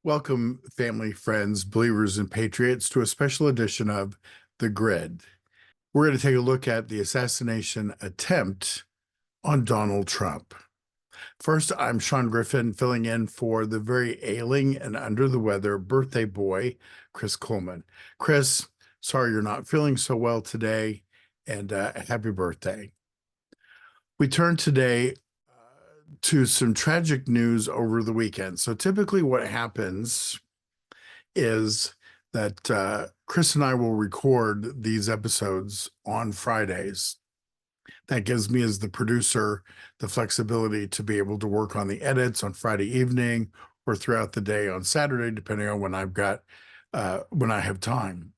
Welcome, family, friends, believers, and patriots, to a special edition of The Grid. We're going to take a look at the assassination attempt on Donald Trump. First, I'm Shaun Griffin, filling in for the very ailing and under the weather birthday boy, Chris Coleman. Chris, sorry you're not feeling so well today, and happy birthday. We turn today to some tragic news over the weekend. So typically what happens is that Chris and I will record these episodes on Fridays. That gives me, as the producer, the flexibility to be able to work on the edits on Friday evening or throughout the day on Saturday, depending on when when I have time.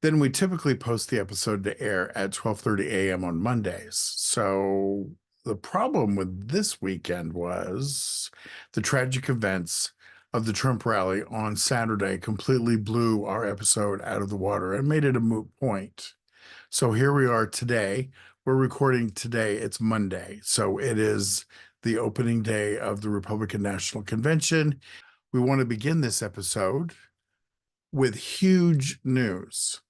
Then we typically post the episode to air at 12:30 a.m. on Mondays. So the problem with this weekend was the tragic events of the Trump rally on Saturday completely blew our episode out of the water and made it a moot point. So here we are today. We're recording today. It's Monday. So it is the opening day of the Republican National Convention. We want to begin this episode with huge news.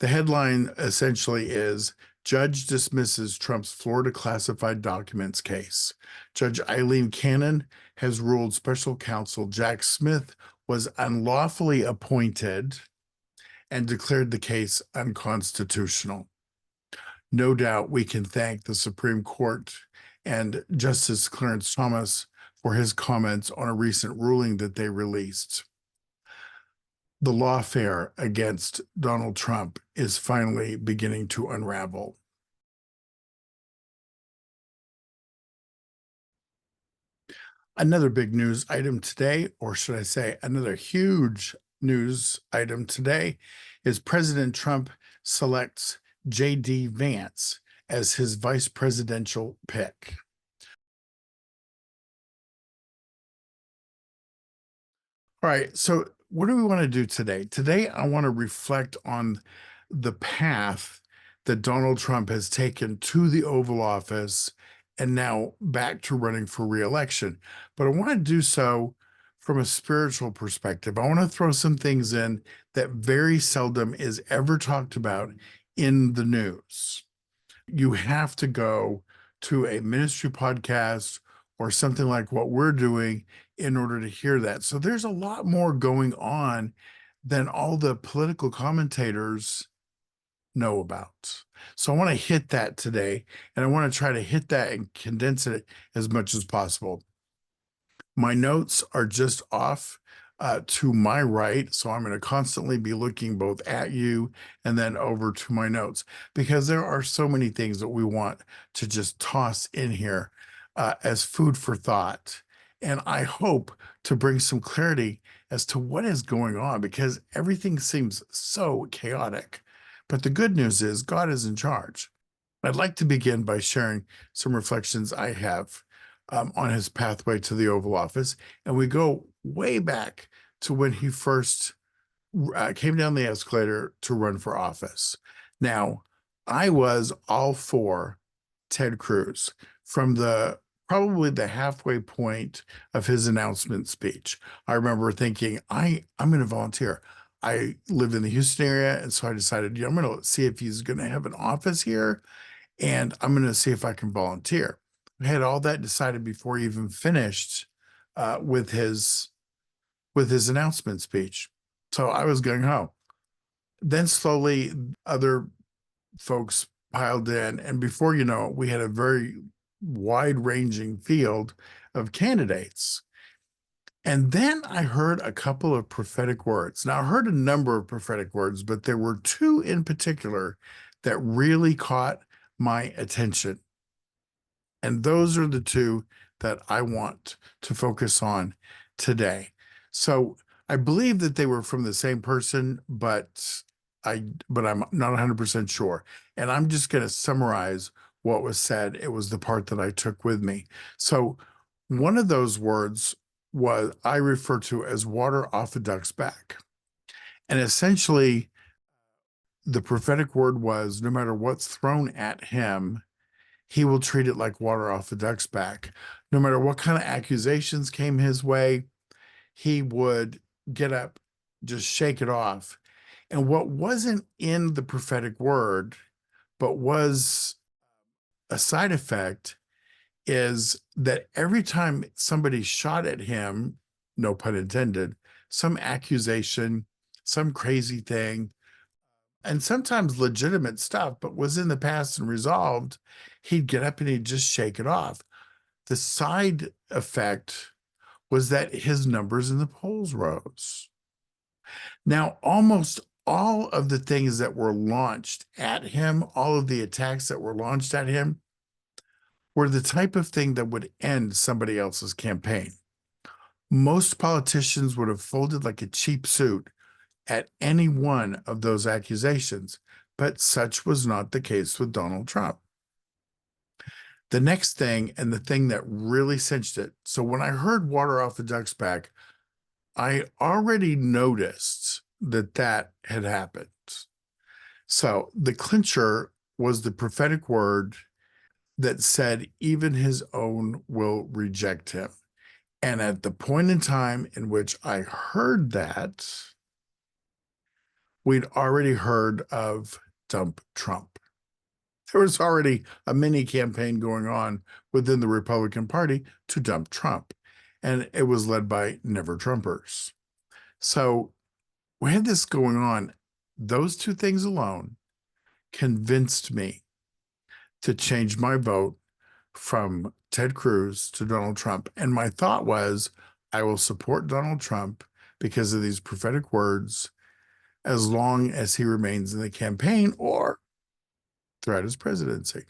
The headline essentially is Judge dismisses Trump's Florida classified documents case. Judge Eileen Cannon has ruled special counsel Jack Smith was unlawfully appointed and declared the case unconstitutional. No doubt we can thank the Supreme Court and Justice Clarence Thomas for his comments on a recent ruling that they released. The lawfare against Donald Trump is finally beginning to unravel. Another big news item today, or should I say another huge news item today, is President Trump selects J.D. Vance as his vice presidential pick. All right, so what do we want to do today? Today, I want to reflect on the path that Donald Trump has taken to the Oval Office and now back to running for reelection. But I want to do so from a spiritual perspective. I want to throw some things in that very seldom is ever talked about in the news. You have to go to a ministry podcast or something like what we're doing in order to hear that. So there's a lot more going on than all the political commentators know about. So I want to hit that today, and I want to try to hit that and condense it as much as possible. My notes are just off to my right, so I'm going to constantly be looking both at you and then over to my notes, because there are so many things that we want to just toss in here as food for thought. And I hope to bring some clarity as to what is going on, because everything seems so chaotic. But the good news is God is in charge. I'd like to begin by sharing some reflections I have on his pathway to the Oval Office. And we go way back to when he first came down the escalator to run for office. Now, I was all for Ted Cruz from probably the halfway point of his announcement speech. I remember thinking, I'm going to volunteer. I live in the Houston area, and so I decided, I'm going to see if he's going to have an office here, and I'm going to see if I can volunteer. I had all that decided before he even finished with his announcement speech. So I was going home. Then slowly other folks piled in, and before you know it, we had a very wide-ranging field of candidates. And then I heard a couple of prophetic words. Now, I heard a number of prophetic words, but there were two in particular that really caught my attention. And those are the two that I want to focus on today. So I believe that they were from the same person, but I'm not 100% sure. And I'm just going to summarize what was said. It was the part that I took with me. So one of those words was I refer to as water off a duck's back. And essentially, the prophetic word was no matter what's thrown at him, he will treat it like water off a duck's back. No matter what kind of accusations came his way, he would get up, just shake it off. And what wasn't in the prophetic word, but was a side effect, is that every time somebody shot at him, no pun intended, some accusation, some crazy thing, and sometimes legitimate stuff, but was in the past and resolved, he'd get up and he'd just shake it off. The side effect was that his numbers in the polls rose. Now, almost all of the things that were launched at him, all of the attacks that were launched at him, were the type of thing that would end somebody else's campaign. Most politicians would have folded like a cheap suit at any one of those accusations, but such was not the case with Donald Trump. The next thing, and the thing that really cinched it, so when I heard water off the duck's back, I already noticed that that had happened. So the clincher was the prophetic word that said, even his own will reject him. And at the point in time in which I heard that, we'd already heard of dump Trump. There was already a mini campaign going on within the Republican Party to dump Trump, and it was led by never Trumpers. So we had this going on. Those two things alone convinced me to change my vote from Ted Cruz to Donald Trump. And my thought was, I will support Donald Trump because of these prophetic words, as long as he remains in the campaign or throughout his presidency.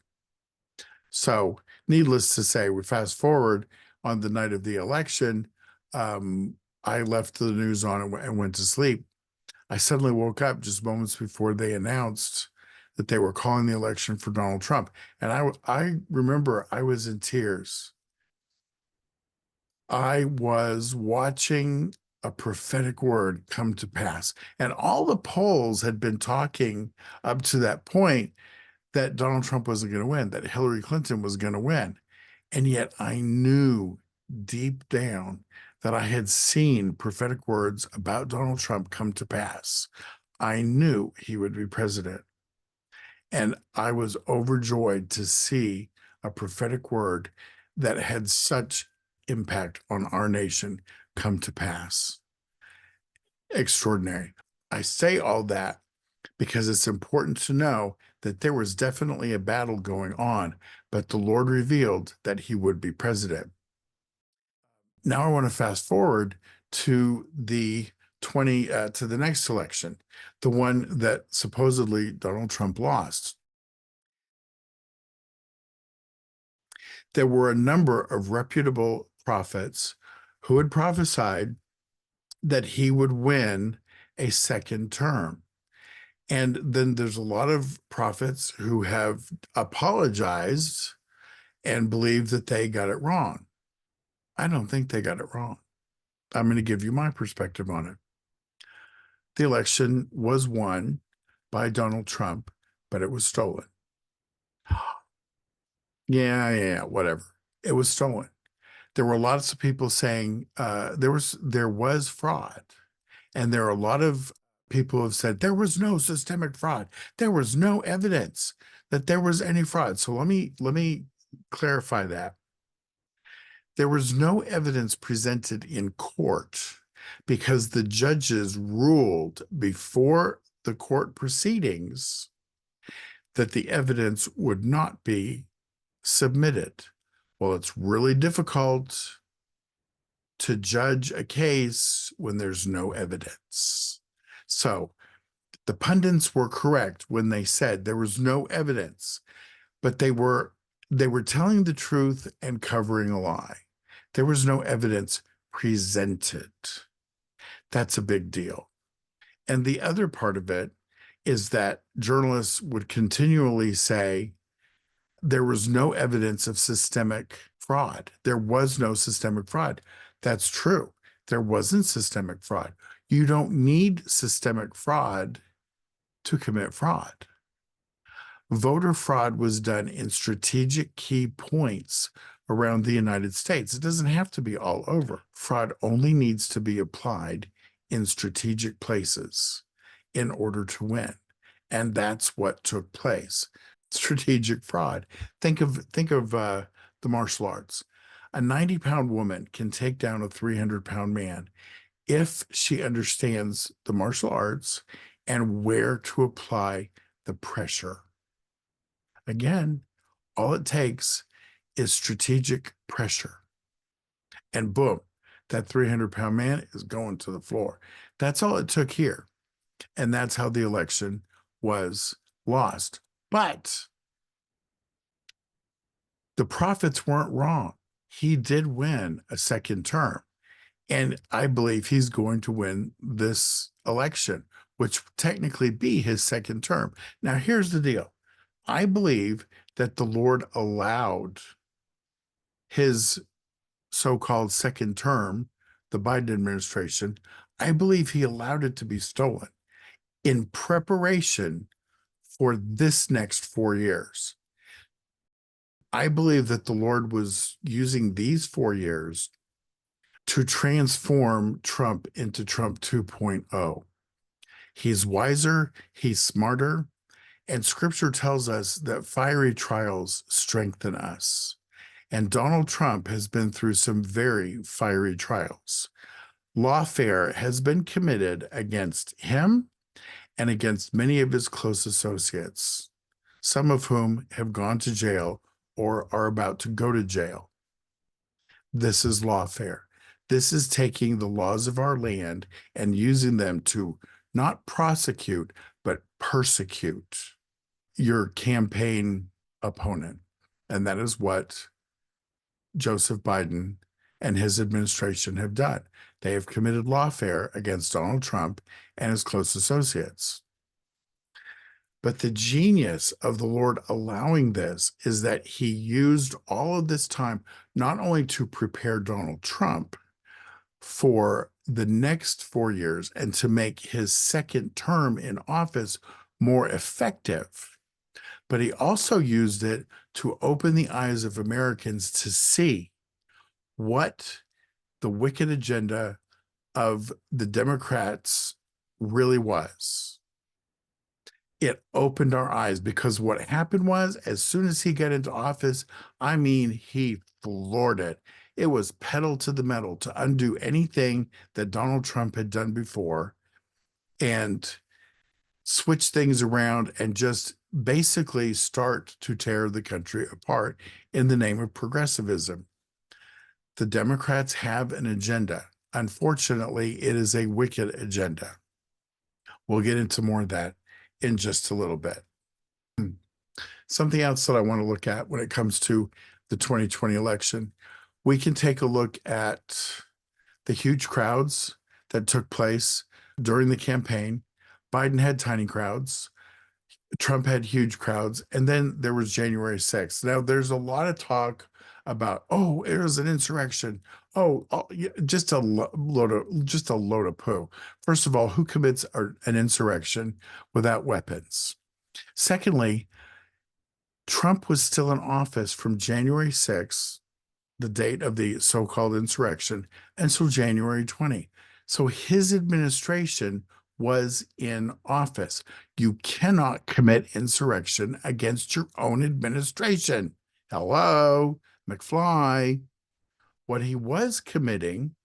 So, needless to say, we fast forward on the night of the election. I left the news on and went to sleep. I suddenly woke up just moments before they announced that they were calling the election for Donald Trump. And I remember I was in tears. I was watching a prophetic word come to pass. And all the polls had been talking up to that point that Donald Trump wasn't going to win, that Hillary Clinton was going to win. And yet I knew deep down that I had seen prophetic words about Donald Trump come to pass. I knew he would be president. And I was overjoyed to see a prophetic word that had such impact on our nation come to pass. Extraordinary. I say all that because it's important to know that there was definitely a battle going on, but the Lord revealed that he would be president. Now I want to fast forward to the to the next election, the one that supposedly Donald Trump lost. There were a number of reputable prophets who had prophesied that he would win a second term. And then there's a lot of prophets who have apologized and believe that they got it wrong. I don't think they got it wrong. I'm going to give you my perspective on it. The election was won by Donald Trump, but it was stolen. Yeah, whatever. It was stolen. There were lots of people saying there was fraud, and there are a lot of people who have said there was no systemic fraud. There was no evidence that there was any fraud. So let me clarify that. There was no evidence presented in court because the judges ruled before the court proceedings that the evidence would not be submitted. Well, it's really difficult to judge a case when there's no evidence. So the pundits were correct when they said there was no evidence, but they were telling the truth and covering a lie. There was no evidence presented. That's a big deal. And the other part of it is that journalists would continually say there was no evidence of systemic fraud. There was no systemic fraud. That's true. There wasn't systemic fraud. You don't need systemic fraud to commit fraud. Voter fraud was done in strategic key points around the United States. It doesn't have to be all over. Fraud only needs to be applied in strategic places in order to win. And that's what took place. Strategic fraud. Think of the martial arts. A 90-pound woman can take down a 300-pound man if she understands the martial arts and where to apply the pressure. Again, all it takes is strategic pressure. And boom, that 300-pound man is going to the floor. That's all it took here. And that's how the election was lost. But the prophets weren't wrong. He did win a second term. And I believe he's going to win this election, which would technically be his second term. Now, here's the deal. I believe that the Lord allowed his so-called second term, the Biden administration, I believe he allowed it to be stolen in preparation for this next 4 years. I believe that the Lord was using these 4 years to transform Trump into Trump 2.0. He's wiser, he's smarter, and scripture tells us that fiery trials strengthen us. And Donald Trump has been through some very fiery trials. Lawfare has been committed against him and against many of his close associates, some of whom have gone to jail or are about to go to jail. This is lawfare. This is taking the laws of our land and using them to not prosecute, but persecute your campaign opponent. And that is what Joseph Biden and his administration have done. They have committed lawfare against Donald Trump and his close associates. But the genius of the Lord allowing this is that he used all of this time not only to prepare Donald Trump for the next 4 years and to make his second term in office more effective, but he also used it to open the eyes of Americans to see what the wicked agenda of the Democrats really was. It opened our eyes because what happened was, as soon as he got into office, I mean, he floored it. It was pedal to the metal to undo anything that Donald Trump had done before and switch things around and just basically start to tear the country apart in the name of progressivism. The Democrats have an agenda. Unfortunately, it is a wicked agenda. We'll get into more of that in just a little bit. Something else that I want to look at when it comes to the 2020 election, we can take a look at the huge crowds that took place during the campaign. Biden had tiny crowds. Trump had huge crowds. And then there was January 6th. Now, there's a lot of talk about, oh, it was an insurrection. Just a load of poo. First of all, who commits an insurrection without weapons? Secondly, Trump was still in office from January 6th, the date of the so-called insurrection, until January 20. So his administration was in office. You cannot commit insurrection against your own administration. Hello, McFly. What he was committing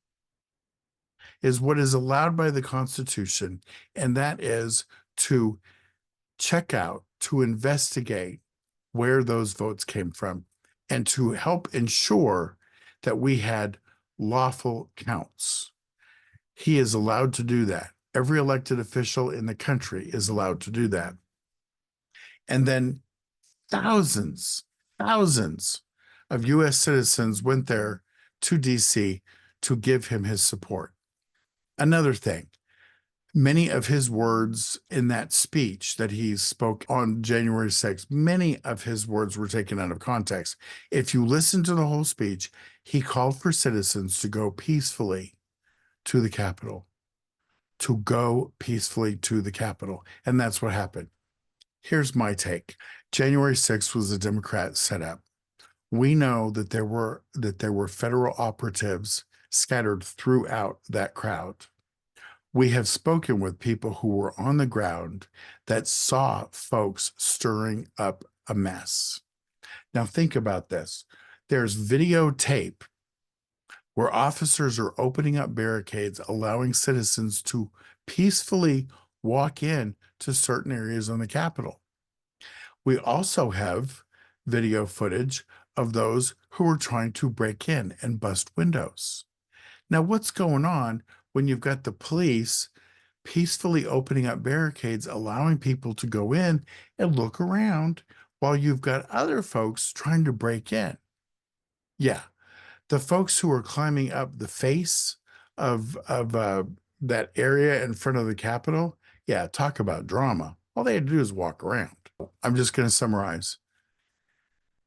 is what is allowed by the Constitution, and that is to check out, to investigate where those votes came from, and to help ensure that we had lawful counts. He is allowed to do that. Every elected official in the country is allowed to do that. And then thousands of U.S. citizens went there to D.C. to give him his support. Another thing, many of his words in that speech that he spoke on January 6th, many of his words were taken out of context. If you listen to the whole speech, he called for citizens to go peacefully to the Capitol, And that's what happened. Here's my take. January 6th was a Democrat setup. We know that there were federal operatives scattered throughout that crowd. We have spoken with people who were on the ground that saw folks stirring up a mess. Now, think about this. There's videotape where officers are opening up barricades, allowing citizens to peacefully walk in to certain areas on the Capitol. We also have video footage of those who are trying to break in and bust windows. Now, what's going on when you've got the police peacefully opening up barricades, allowing people to go in and look around while you've got other folks trying to break in? Yeah, the folks who are climbing up the face of that area in front of the Capitol, yeah, talk about drama. All they had to do is walk around. I'm just going to summarize.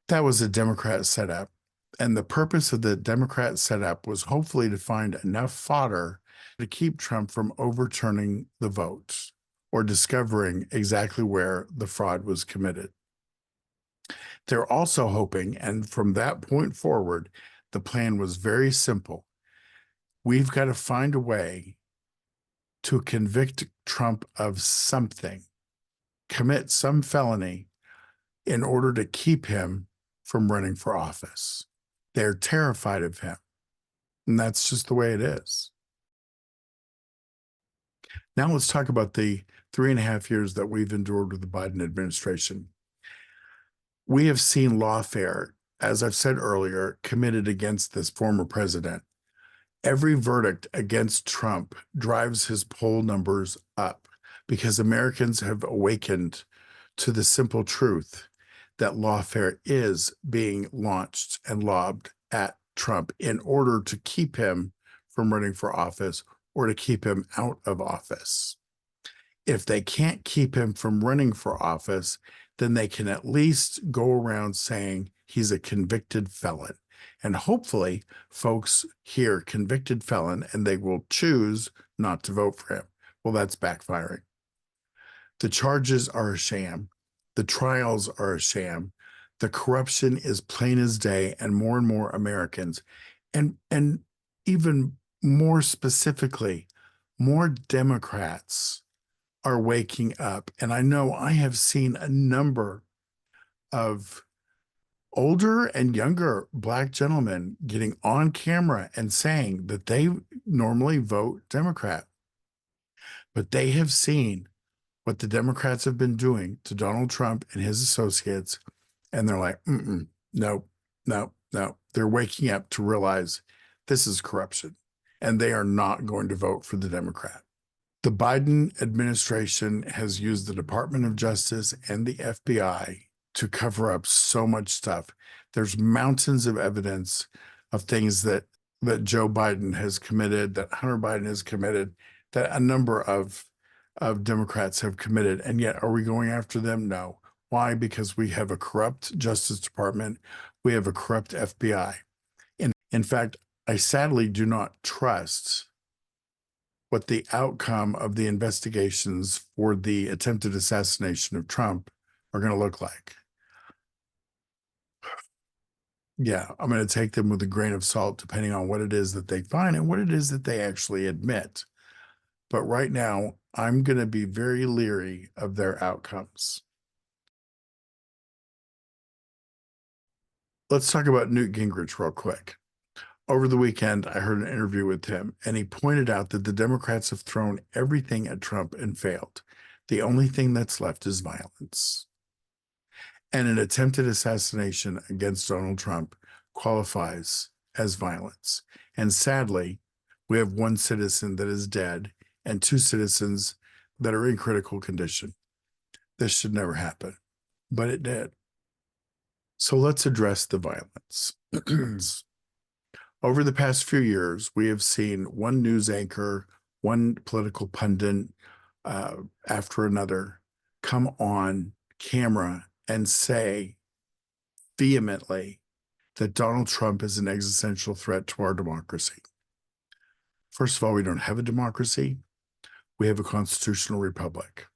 That was a Democrat setup. And the purpose of the Democrat setup was hopefully to find enough fodder to keep Trump from overturning the vote or discovering exactly where the fraud was committed. They're also hoping, and from that point forward, the plan was very simple. We've got to find a way to convict Trump of something, commit some felony in order to keep him from running for office. They're terrified of him. And that's just the way it is. Now let's talk about the 3.5 years that we've endured with the Biden administration. We have seen lawfare, as I've said earlier, committed against this former president. Every verdict against Trump drives his poll numbers up because Americans have awakened to the simple truth that lawfare is being launched and lobbed at Trump in order to keep him from running for office or to keep him out of office. If they can't keep him from running for office, then they can at least go around saying he's a convicted felon. And hopefully, folks hear convicted felon and they will choose not to vote for him. Well, that's backfiring. The charges are a sham. The trials are a sham. The corruption is plain as day, and more Americans, and even more specifically, more Democrats are waking up. And I know I have seen a number of older and younger Black gentlemen getting on camera and saying that they normally vote Democrat, but they have seen what the Democrats have been doing to Donald Trump and his associates. And they're like, no, no, no. They're waking up to realize this is corruption and they are not going to vote for the Democrat. The Biden administration has used the Department of Justice and the FBI to cover up so much stuff. There's mountains of evidence of things that Joe Biden has committed, that Hunter Biden has committed, that a number of Democrats have committed. And yet, are we going after them? No. Why? Because we have a corrupt Justice Department. We have a corrupt FBI. In fact, I sadly do not trust what the outcome of the investigations for the attempted assassination of Trump are going to look like. Yeah, I'm going to take them with a grain of salt, depending on what it is that they find and what it is that they actually admit. But right now, I'm going to be very leery of their outcomes. Let's talk about Newt Gingrich real quick. Over the weekend, I heard an interview with him, and he pointed out that the Democrats have thrown everything at Trump and failed. The only thing that's left is violence. And an attempted assassination against Donald Trump qualifies as violence. And sadly, we have one citizen that is dead and two citizens that are in critical condition. This should never happen, but it did. So let's address the violence. Over the past few years, we have seen one news anchor, one political pundit after another come on camera and say vehemently that Donald Trump is an existential threat to our democracy. First of all, we don't have a democracy. We have a constitutional republic.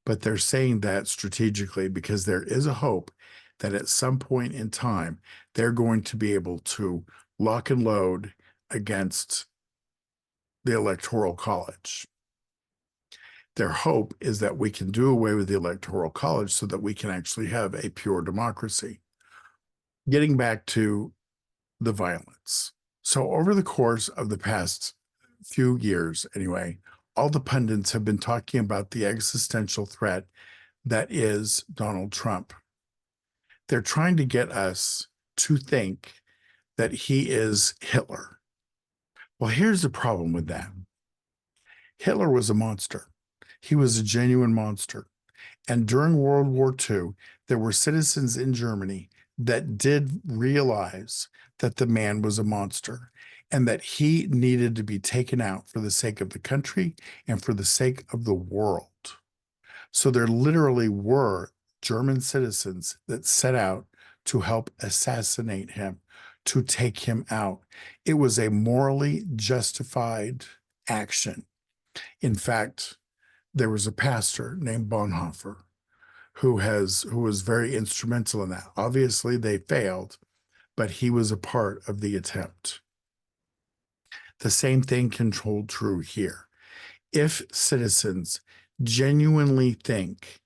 But they're saying that strategically because there is a hope that at some point in time, they're going to be able to lock and load against the Electoral College. Their hope is that we can do away with the Electoral College so that we can actually have a pure democracy. Getting back to the violence. So, over the course of the past few years, anyway, all the pundits have been talking about the existential threat that is Donald Trump. They're trying to get us to think that he is Hitler. Well, here's the problem with that. Hitler was a monster. He was a genuine monster. And during World War II, there were citizens in Germany that did realize that the man was a monster and that he needed to be taken out for the sake of the country and for the sake of the world. So there literally were German citizens that set out to help assassinate him, to take him out. It was a morally justified action. In fact, there was a pastor named Bonhoeffer who was very instrumental in that. Obviously, they failed, but he was a part of the attempt. The same thing can hold true here. If citizens genuinely think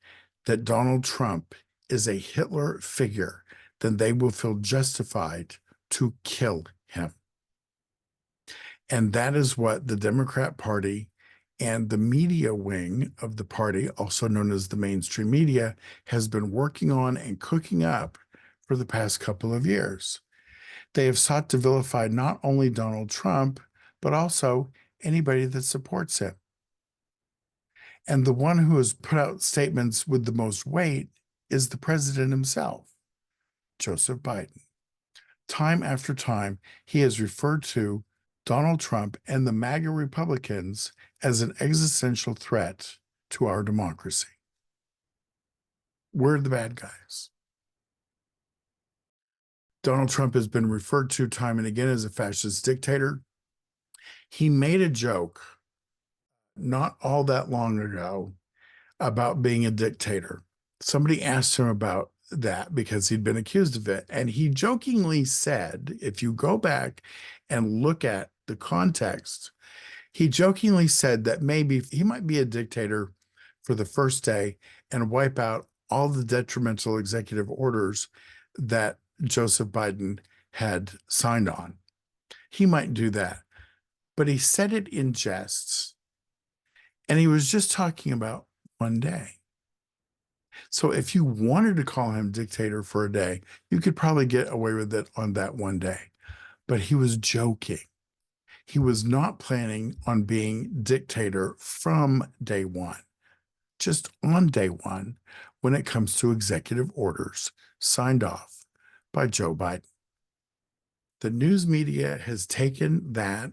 that Donald Trump is a Hitler figure, then they will feel justified to kill him. And that is what the Democrat Party and the media wing of the party, also known as the mainstream media, has been working on and cooking up for the past couple of years. They have sought to vilify not only Donald Trump, but also anybody that supports him. And the one who has put out statements with the most weight is the president himself, Joseph Biden. Time after time, he has referred to Donald Trump and the MAGA Republicans as an existential threat to our democracy. We're the bad guys. Donald Trump has been referred to time and again as a fascist dictator. He made a joke not all that long ago about being a dictator. Somebody asked him about that because he'd been accused of it. And he jokingly said, if you go back and look at the context, he jokingly said that maybe he might be a dictator for the first day and wipe out all the detrimental executive orders that Joseph Biden had signed on. He might do that. But he said it in jest. And he was just talking about one day. So if you wanted to call him dictator for a day, you could probably get away with it on that one day. But he was joking. He was not planning on being dictator from day one, just on day one when it comes to executive orders signed off by Joe Biden. The news media has taken that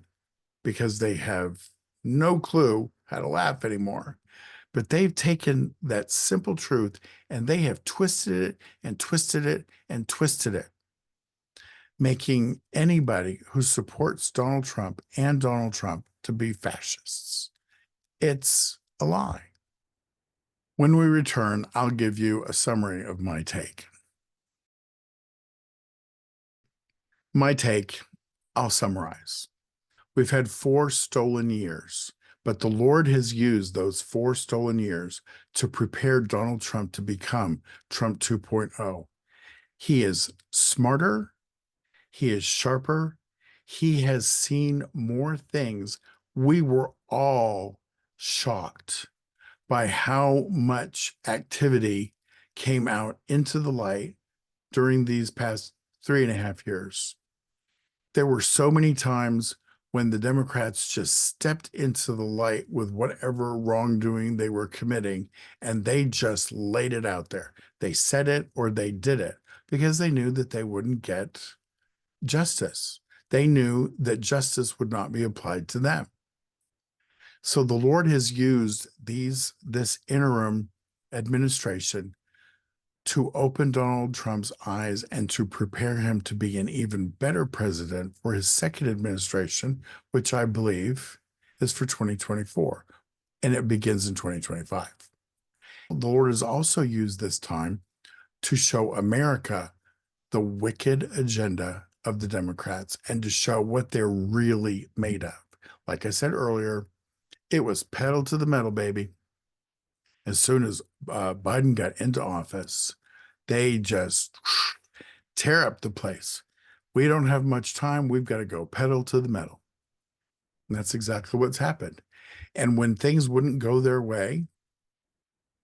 because they have no clue how to laugh anymore. But they've taken that simple truth and they have twisted it and twisted it and twisted it, making anybody who supports Donald Trump and Donald Trump to be fascists. It's a lie. When we return, I'll give you a summary of my take. My take, I'll summarize. We've had 4 stolen years, but the Lord has used those 4 stolen years to prepare Donald Trump to become Trump 2.0. He is smarter. He is sharper. He has seen more things. We were all shocked by how much activity came out into the light during these past 3.5 years. There were so many times when the Democrats just stepped into the light with whatever wrongdoing they were committing, and they just laid it out there. They said it or they did it because they knew that they wouldn't get justice. They knew that justice would not be applied to them. So the Lord has used this interim administration to open Donald Trump's eyes and to prepare him to be an even better president for his second administration, which I believe is for 2024, and it begins in 2025. The Lord has also used this time to show America the wicked agenda of the Democrats and to show what they're really made of. Like I said earlier, it was pedal to the metal, baby. As soon as Biden got into office, they just tear up the place. We don't have much time. We've got to go pedal to the metal. And that's exactly what's happened. And when things wouldn't go their way,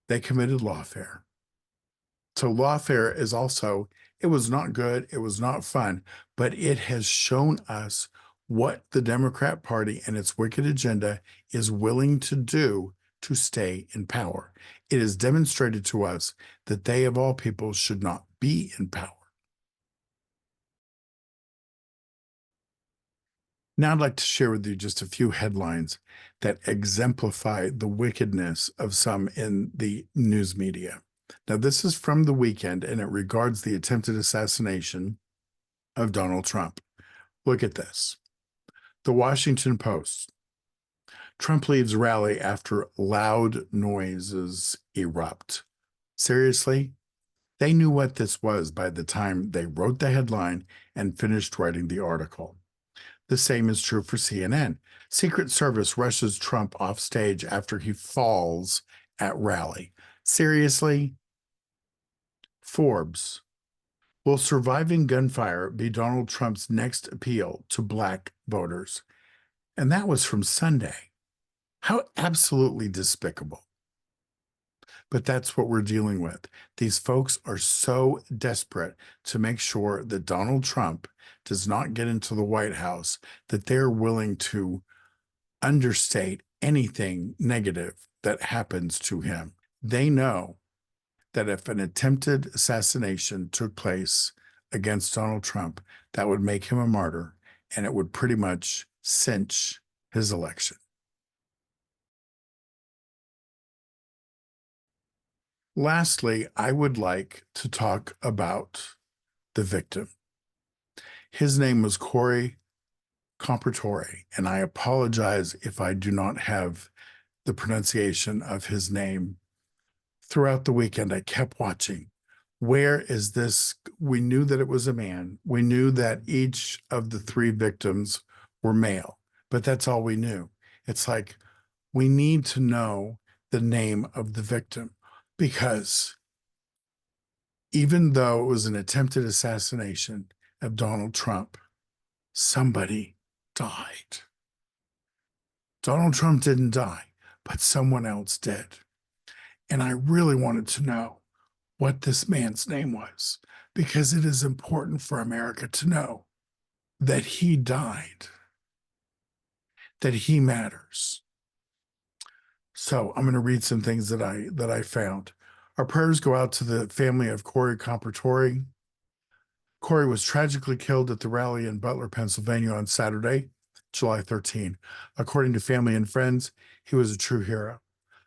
they committed lawfare. So lawfare is also, it was not good, it was not fun, but it has shown us what the Democrat Party and its wicked agenda is willing to do to stay in power. It has demonstrated to us that they, of all people, should not be in power. Now, I'd like to share with you just a few headlines that exemplify the wickedness of some in the news media. Now, this is from the weekend, and it regards the attempted assassination of Donald Trump. Look at this. The Washington Post. Trump leaves rally after loud noises erupt. Seriously? They knew what this was by the time they wrote the headline and finished writing the article. The same is true for CNN. Secret Service rushes Trump off stage after he falls at rally. Seriously? Forbes. Will surviving gunfire be Donald Trump's next appeal to black voters? And that was from Sunday. How absolutely despicable. But that's what we're dealing with. These folks are so desperate to make sure that Donald Trump does not get into the White House that they're willing to understate anything negative that happens to him. They know that if an attempted assassination took place against Donald Trump, that would make him a martyr and it would pretty much cinch his election. Lastly, I would like to talk about the victim. His name was Corey Compratore, and I apologize if I do not have the pronunciation of his name. Throughout the weekend, I kept watching. Where is this? We knew that it was a man. We knew that each of the three victims were male, but that's all we knew. It's like we need to know the name of the victim because even though it was an attempted assassination of Donald Trump, somebody died. Donald Trump didn't die, but someone else did. And I really wanted to know what this man's name was because it is important for America to know that he died, that he matters. So I'm going to read some things that I found. Our prayers go out to the family of Corey Compratore. Corey was tragically killed at the rally in Butler, Pennsylvania on Saturday, July 13. According to family and friends, he was a true hero,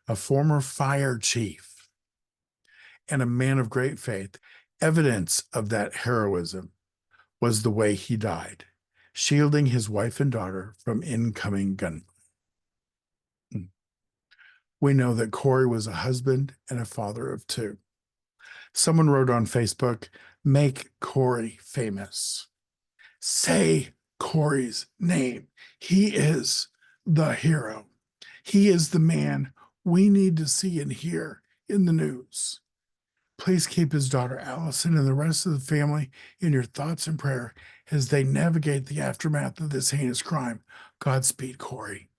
a former fire chief, and a man of great faith. Evidence of that heroism was the way he died, shielding his wife and daughter from incoming gunfire. We know that Corey was a husband and a father of two. Someone wrote on Facebook, make Corey famous. Say Corey's name. He is the hero. He is the man we need to see and hear in the news. Please keep his daughter Allison and the rest of the family in your thoughts and prayer as they navigate the aftermath of this heinous crime. Godspeed, Corey.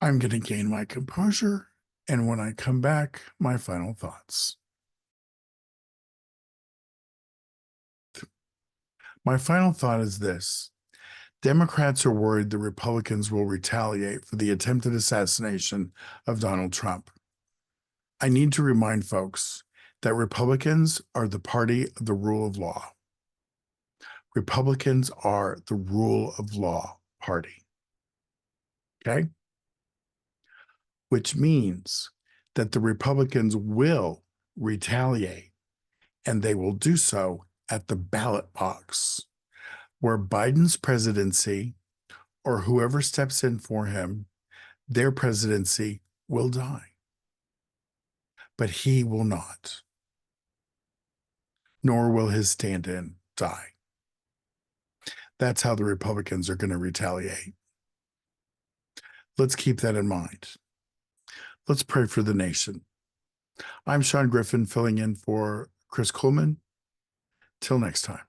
I'm going to gain my composure, and when I come back, my final thoughts. My final thought is this. Democrats are worried the Republicans will retaliate for the attempted assassination of Donald Trump. I need to remind folks that Republicans are the party of the rule of law. Republicans are the rule of law party. Okay? Which means that the Republicans will retaliate, and they will do so at the ballot box, where Biden's presidency or whoever steps in for him, their presidency will die. But he will not. nor will his stand-in die. That's how the Republicans are going to retaliate. Let's keep that in mind. Let's pray for the nation. I'm Shaun Griffin, filling in for Chris Coleman. Till next time.